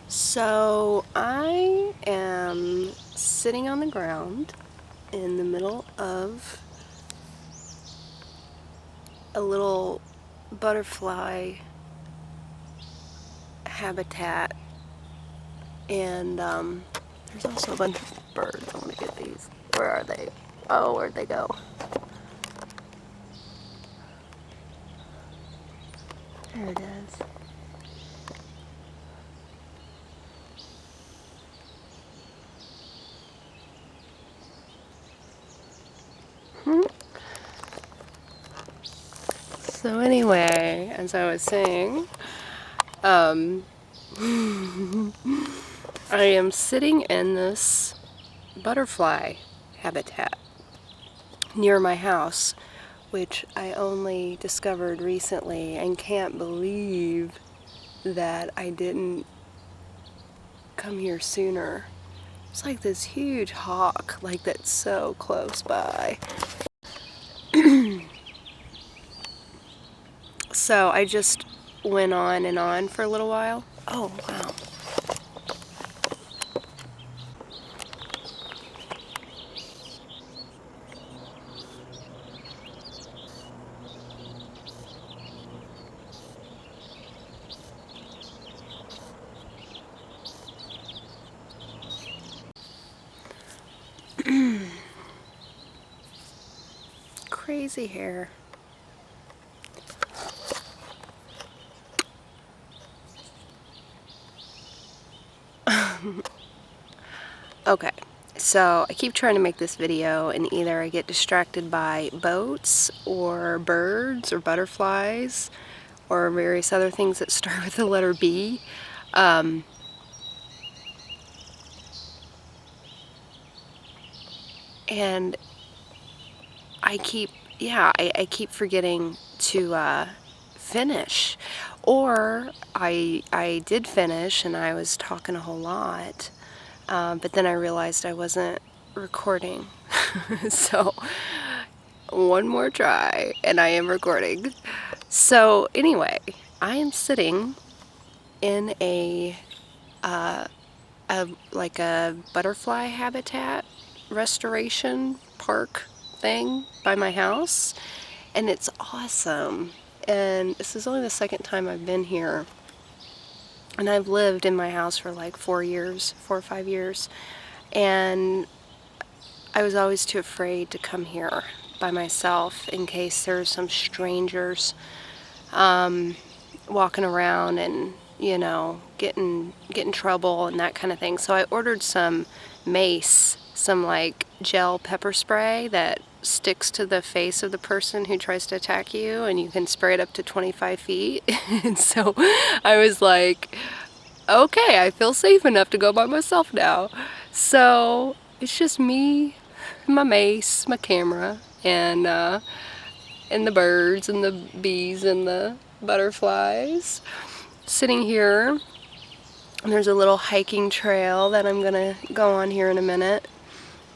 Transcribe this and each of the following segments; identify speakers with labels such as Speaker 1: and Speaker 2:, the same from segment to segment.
Speaker 1: So I am sitting on the ground in the middle of a little butterfly habitat, and there's also a bunch of birds. I want to get these. Where are they? Oh, where'd they go? There it is. So anyway, as I was saying, I am sitting in this butterfly habitat near my house, which I only discovered recently and can't believe that I didn't come here sooner. It's like this huge hawk, like that's so close by. So I just went on and on for a little while. Oh, wow. Crazy hair. Okay, so I keep trying to make this video and either I get distracted by boats or birds or butterflies or various other things that start with the letter B. And I keep forgetting to finish. Or I did finish and I was talking a whole lot, but then I realized I wasn't recording. So one more try and I am recording. So anyway, I am sitting in like a butterfly habitat restoration park thing by my house, and it's awesome. And this is only the second time I've been here, and I've lived in my house for like 4 or 5 years, and I was always too afraid to come here by myself in case there's some strangers walking around and, you know, get in trouble and that kind of thing. So I ordered some mace, some like gel pepper spray that sticks to the face of the person who tries to attack you, and you can spray it up to 25 feet. And so I was like, okay, I feel safe enough to go by myself now. So it's just me, my mace, my camera, and the birds and the bees and the butterflies sitting here. And there's a little hiking trail that I'm gonna go on here in a minute.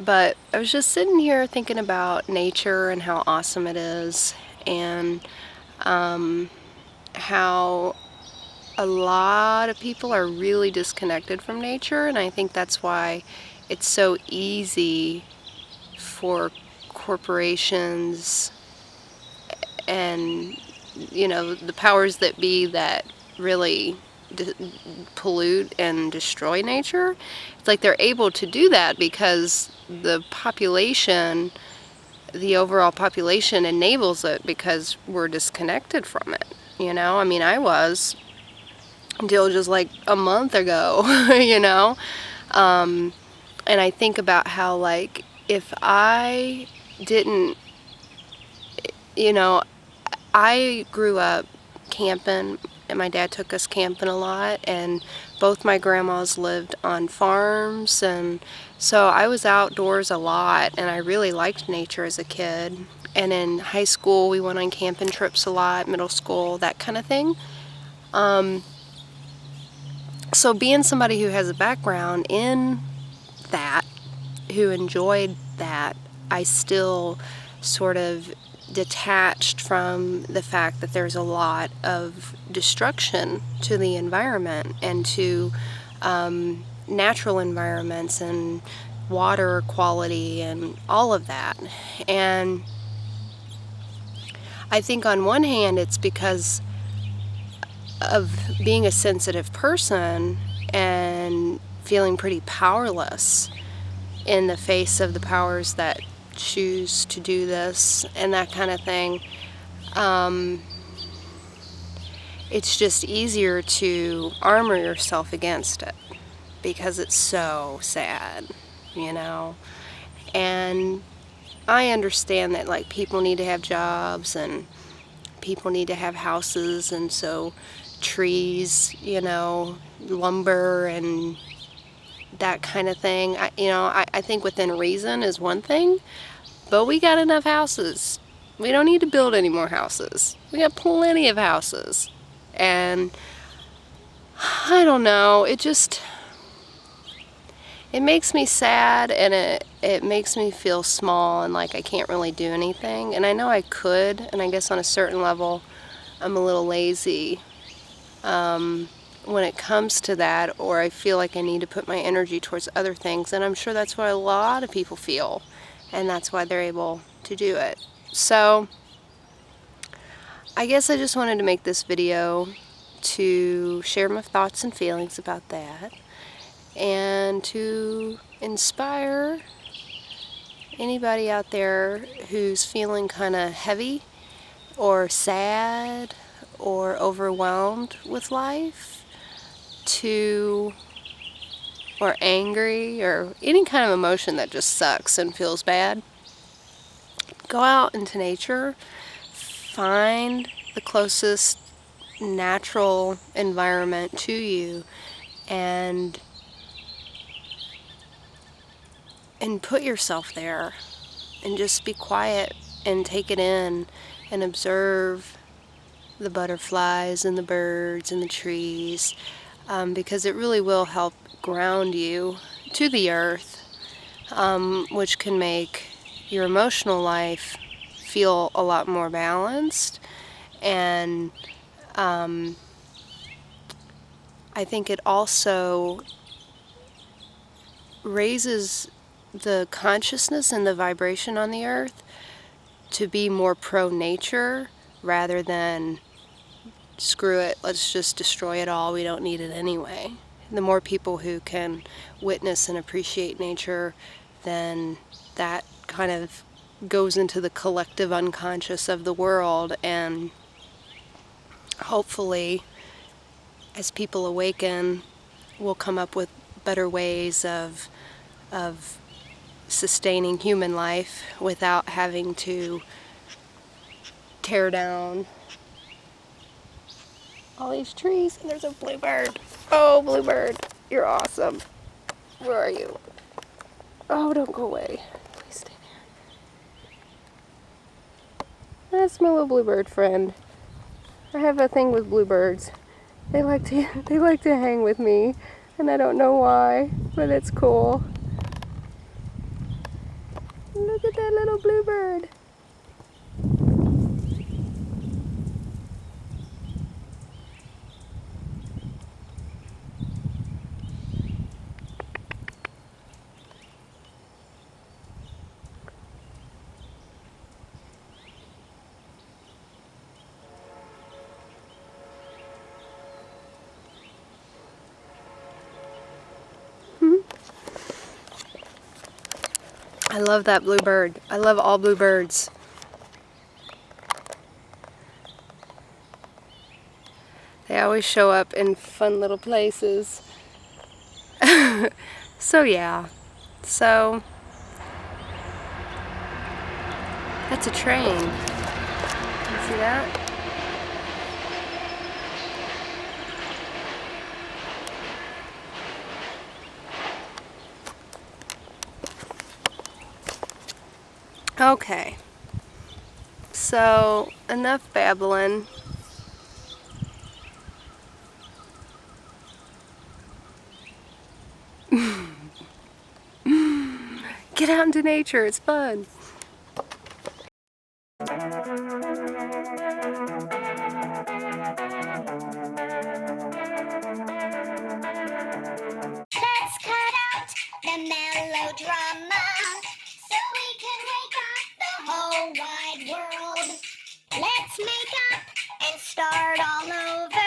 Speaker 1: But I was just sitting here thinking about nature and how awesome it is, and how a lot of people are really disconnected from nature, and I think that's why it's so easy for corporations and, you know, the powers that be that really pollute and destroy nature. It's like they're able to do that because the population, the overall population, enables it because we're disconnected from it. You know, I mean, I was until just like a month ago, you know. And I think about how, like, if I didn't, you know, I grew up camping, and my dad took us camping a lot, and both my grandmas lived on farms, and so I was outdoors a lot, and I really liked nature as a kid. And in high school we went on camping trips a lot, middle school, that kind of thing. So being somebody who has a background in that, who enjoyed that, I still sort of detached from the fact that there's a lot of destruction to the environment and to natural environments and water quality and all of that. And I think on one hand it's because of being a sensitive person and feeling pretty powerless in the face of the powers that choose to do this and that kind of thing. It's just easier to armor yourself against it because it's so sad, you know. And I understand that, like, people need to have jobs and people need to have houses, and so trees, you know, lumber and that kind of thing, I think within reason is one thing, but we got enough houses. We don't need to build any more houses. We got plenty of houses. And I don't know, it makes me sad, and it makes me feel small and like I can't really do anything. And I know I could, and I guess on a certain level I'm a little lazy when it comes to that, or I feel like I need to put my energy towards other things, and I'm sure that's what a lot of people feel, and that's why they're able to do it. So I guess I just wanted to make this video to share my thoughts and feelings about that, and to inspire anybody out there who's feeling kind of heavy or sad or overwhelmed with life, or angry, or any kind of emotion that just sucks and feels bad. Go out into nature, find the closest natural environment to you, and put yourself there and just be quiet and take it in and observe the butterflies and the birds and the trees, because it really will help ground you to the earth, which can make your emotional life feel a lot more balanced. And I think it also raises the consciousness and the vibration on the earth to be more pro-nature rather than screw it, let's just destroy it all, we don't need it anyway. The more people who can witness and appreciate nature, then that kind of goes into the collective unconscious of the world, and hopefully as people awaken, we'll come up with better ways of sustaining human life without having to tear down all these trees. And there's a bluebird. Oh, bluebird, you're awesome. Where are you? Oh, don't go away. Please stay there. That's my little bluebird friend. I have a thing with bluebirds. They like to hang with me, and I don't know why, but it's cool. Look at that little bluebird. I love that bluebird. I love all bluebirds. They always show up in fun little places. So yeah. So that's a train. You see that? Okay. So enough babbling. Get out into nature, it's fun.
Speaker 2: the melodrama, so we can wake up the whole wide world. Let's make up and start all over.